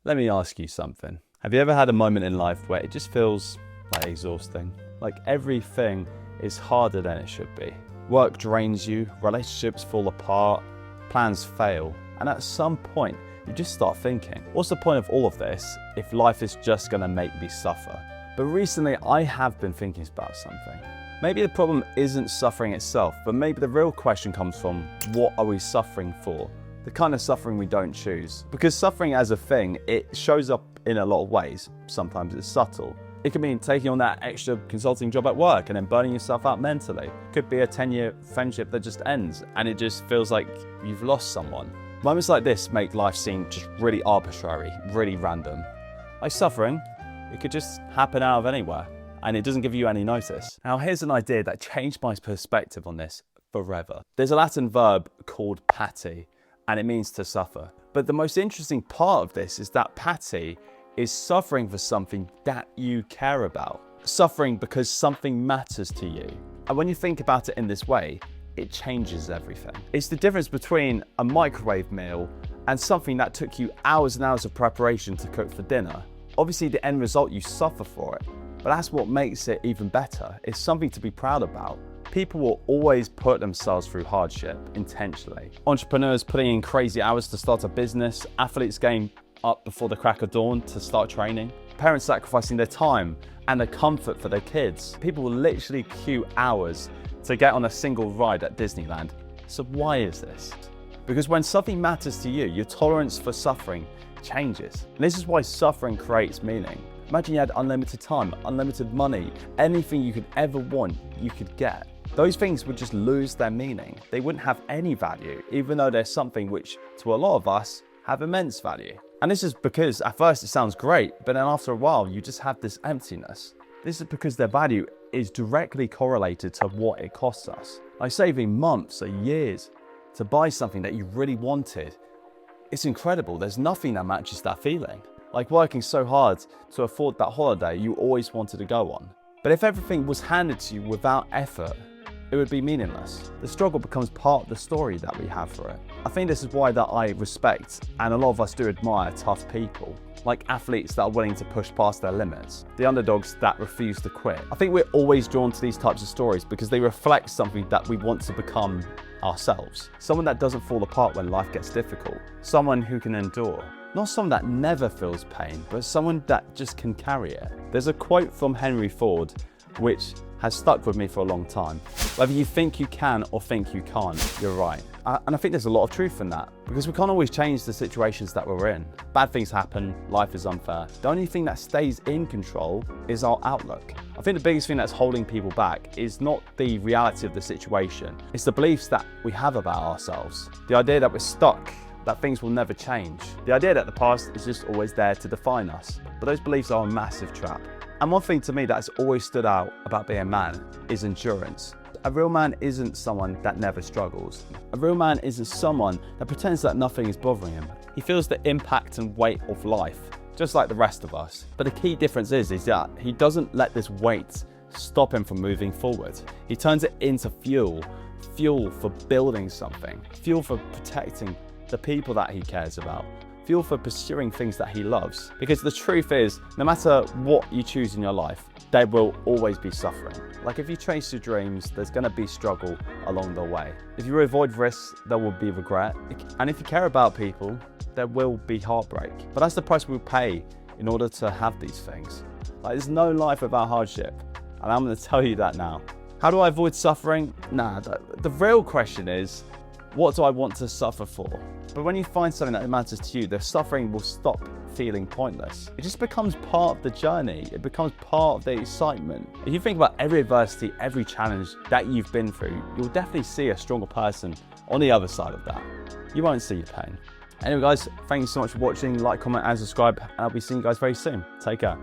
Let me ask you something. Have you ever had a moment in life where it just feels like exhausting? Like everything is harder than it should be. Work drains you, relationships fall apart, plans fail, and at some point you just start thinking, what's the point of all of this if life is just gonna make me suffer? But recently I have been thinking about something. Maybe the problem isn't suffering itself, but maybe the real question comes from, what are we suffering for? The kind of suffering we don't choose. Because suffering as a thing, it shows up in a lot of ways. Sometimes it's subtle. It could mean taking on that extra consulting job at work and then burning yourself out mentally. It could be a 10-year friendship that just ends and it just feels like you've lost someone. Moments like this make life seem just really arbitrary, really random. Like suffering, it could just happen out of anywhere and it doesn't give you any notice. Now here's an idea that changed my perspective on this forever. There's a Latin verb called pati, and it means to suffer. But the most interesting part of this is that pati is suffering for something that you care about. Suffering because something matters to you. And when you think about it in this way, it changes everything. It's the difference between a microwave meal and something that took you hours and hours of preparation to cook for dinner. Obviously the end result, you suffer for it, but that's what makes it even better. It's something to be proud about. People will always put themselves through hardship intentionally. Entrepreneurs putting in crazy hours to start a business, athletes getting up before the crack of dawn to start training, parents sacrificing their time and their comfort for their kids. People will literally queue hours to get on a single ride at Disneyland. So why is this? Because when something matters to you, your tolerance for suffering changes. And this is why suffering creates meaning. Imagine you had unlimited time, unlimited money, anything you could ever want, you could get. Those things would just lose their meaning. They wouldn't have any value, even though they're something which, to a lot of us, have immense value. And this is because at first it sounds great, but then after a while, you just have this emptiness. This is because their value is directly correlated to what it costs us. Like saving months or years to buy something that you really wanted. It's incredible. There's nothing that matches that feeling. Like working so hard to afford that holiday you always wanted to go on. But if everything was handed to you without effort, it would be meaningless. The struggle becomes part of the story that we have for it. I think this is why that I respect, and a lot of us do admire, tough people. Like athletes that are willing to push past their limits. The underdogs that refuse to quit. I think we're always drawn to these types of stories because they reflect something that we want to become ourselves. Someone that doesn't fall apart when life gets difficult. Someone who can endure. Not someone that never feels pain, but someone that just can carry it. There's a quote from Henry Ford which has stuck with me for a long time. Whether you think you can or think you can't, you're right. And I think there's a lot of truth in that because we can't always change the situations that we're in. Bad things happen, life is unfair. The only thing that stays in control is our outlook. I think the biggest thing that's holding people back is not the reality of the situation. It's the beliefs that we have about ourselves. The idea that we're stuck, that things will never change. The idea that the past is just always there to define us. But those beliefs are a massive trap. And one thing to me that's always stood out about being a man is endurance. A real man isn't someone that never struggles. A real man isn't someone that pretends that nothing is bothering him. He feels the impact and weight of life, just like the rest of us. But the key difference is that he doesn't let this weight stop him from moving forward. He turns it into fuel for building something, fuel for protecting the people that he cares about, fuel for pursuing things that he loves. Because the truth is, no matter what you choose in your life, there will always be suffering. Like if you chase your dreams, there's gonna be struggle along the way. If you avoid risks, there will be regret. And if you care about people, there will be heartbreak. But that's the price we pay in order to have these things. Like there's no life without hardship. And I'm gonna tell you that now. How do I avoid suffering? Nah, the real question is, what do I want to suffer for? But when you find something that matters to you, the suffering will stop feeling pointless. It just becomes part of the journey. It becomes part of the excitement. If you think about every adversity, every challenge that you've been through, you'll definitely see a stronger person on the other side of that. You won't see your pain. Anyway guys, thank you so much for watching. Like, comment and subscribe, and I'll be seeing you guys very soon. Take care.